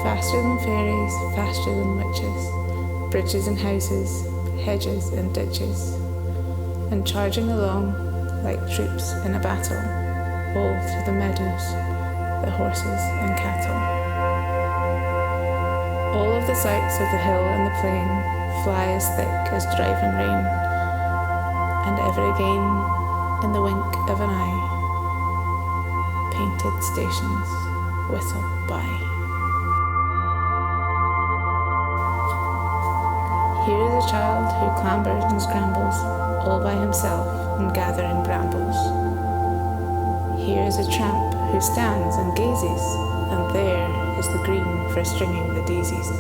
Faster than fairies, faster than witches, bridges and houses, hedges and ditches, and charging along like troops in a battle, all through the meadows, the horses and cattle. All of the sights of the hill and the plain fly as thick as driving rain, and ever again, in the wink of an eye, painted stations whistle by. Here is a child who clambers and scrambles all by himself in gathering brambles. Here is a tramp who stands and gazes, and there is the green for stringing the daisies.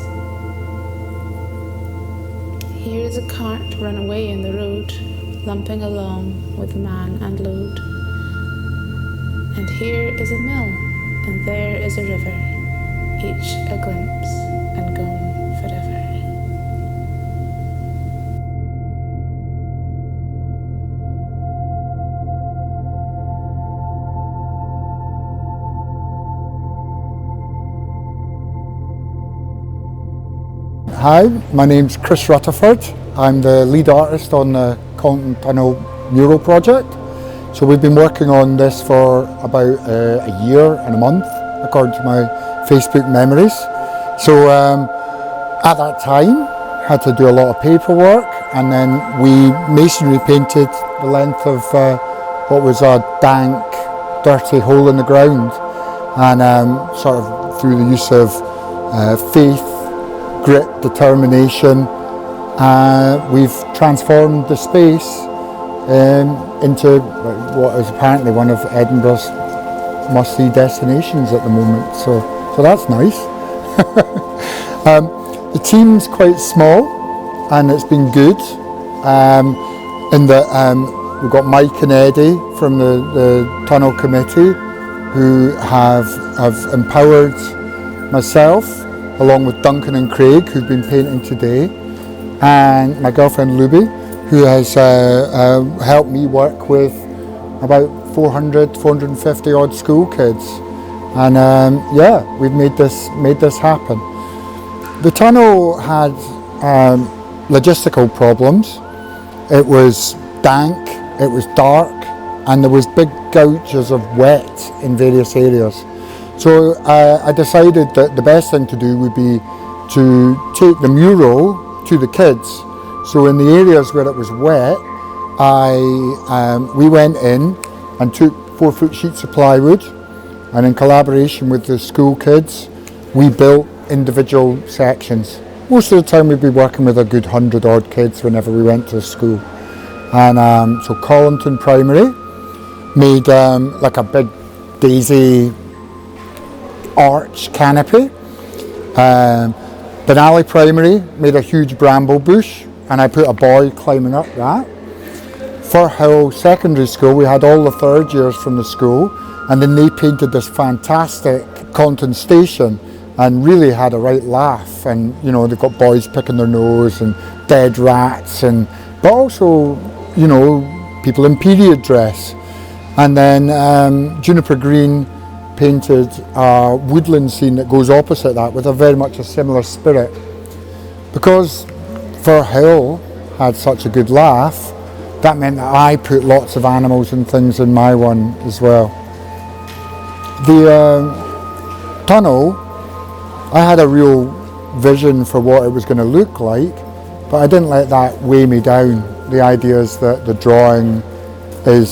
Here is a cart run away in the road, lumping along with man and load. And here is a mill, and there is a river, each a glimpse and gone forever. Hi, my name's Chris Rutterford. I'm the lead artist on the Colinton Tunnel Mural project. So we've been working on this for about a year and a month, according to my Facebook memories. So at that time, had to do a lot of paperwork, and then we masonry painted the length of what was a dank, dirty hole in the ground, and sort of through the use of faith, grit, determination, we've transformed the space into what is apparently one of Edinburgh's must-see destinations at the moment. So that's nice. The team's quite small, and it's been good. In that we've got Mike and Eddie from the Tunnel Committee, who have empowered myself, along with Duncan and Craig, who've been painting today, and my girlfriend Luby, who has helped me work with about 450 odd school kids. And yeah, we've made this happen. The tunnel had logistical problems. It was dank, it was dark, and there was big gouges of wet in various areas. So I decided that the best thing to do would be to take the mural to the kids. So in the areas where it was wet, we went in and took 4-foot sheets of plywood, and in collaboration with the school kids, we built individual sections. Most of the time we'd be working with a good 100 odd kids whenever we went to school. And so Colinton Primary made like a big daisy arch canopy. Benally Primary made a huge bramble bush, and I put a boy climbing up that. For Hill Secondary School, we had all the third years from the school, and then they painted this fantastic Colinton station and really had a right laugh. And you know, they've got boys picking their nose and dead rats, but also, you know, people in period dress. And then Juniper Green painted a woodland scene that goes opposite that with a very much a similar spirit. Because Fir Hill had such a good laugh, that meant that I put lots of animals and things in my one as well. The tunnel, I had a real vision for what it was going to look like, but I didn't let that weigh me down. The idea is that the drawing is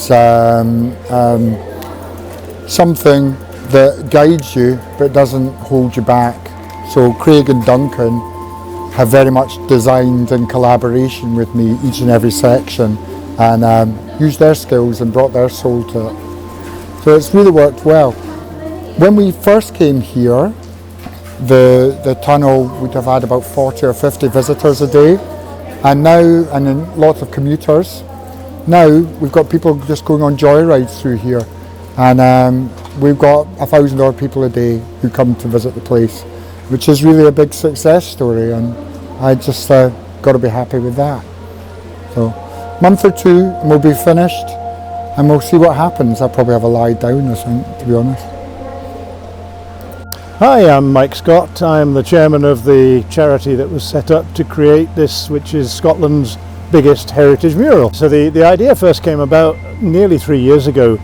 something that guides you but doesn't hold you back. So Craig and Duncan have very much designed in collaboration with me each and every section, and used their skills and brought their soul to it. So it's really worked well. When we first came here, the tunnel would have had about 40 or 50 visitors a day, and then lots of commuters. Now we've got people just going on joyrides through here, and we've got 1,000 odd people a day who come to visit the place, which is really a big success story, and I just got to be happy with that. So month or two and we'll be finished, and we'll see what happens. I'll probably have a lie down, I think, to be honest. Hi, I'm Mike Scott. I'm the chairman of the charity that was set up to create this, which is Scotland's biggest heritage mural. So the idea first came about nearly 3 years ago,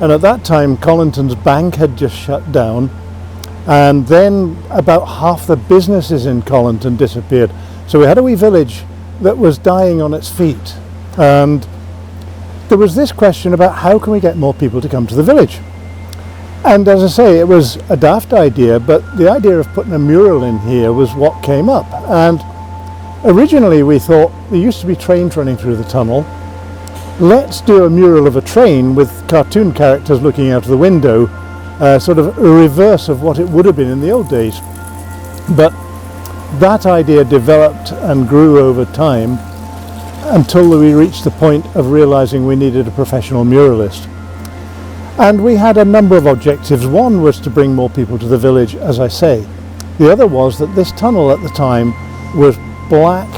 and at that time Colinton's bank had just shut down, and then about half the businesses in Colinton disappeared. So we had a wee village that was dying on its feet, and there was this question about how can we get more people to come to the village. And as I say, it was a daft idea, but the idea of putting a mural in here was what came up. And originally we thought there used to be trains running through the tunnel. Let's do a mural of a train with cartoon characters looking out of the window, sort of a reverse of what it would have been in the old days. But that idea developed and grew over time until we reached the point of realizing we needed a professional muralist. And we had a number of objectives. One was to bring more people to the village, as I say. The other was that this tunnel at the time was black,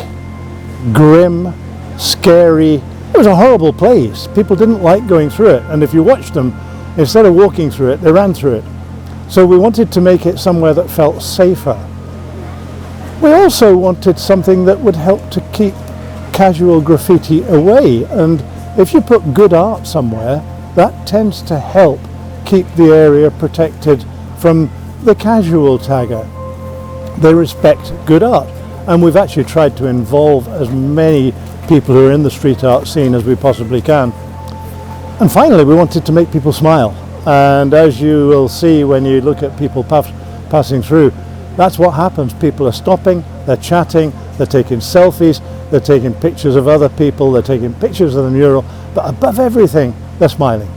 grim, scary. It was a horrible place. People didn't like going through it, and if you watched them, instead of walking through it, they ran through it. So we wanted to make it somewhere that felt safer. We also wanted something that would help to keep casual graffiti away, and if you put good art somewhere, that tends to help keep the area protected from the casual tagger. They respect good art, and we've actually tried to involve as many people who are in the street art scene as we possibly can. And finally, we wanted to make people smile, and as you will see when you look at people passing through, that's what happens. People are stopping, they're chatting, they're taking selfies, they're taking pictures of other people, they're taking pictures of the mural, but above everything, they're smiling.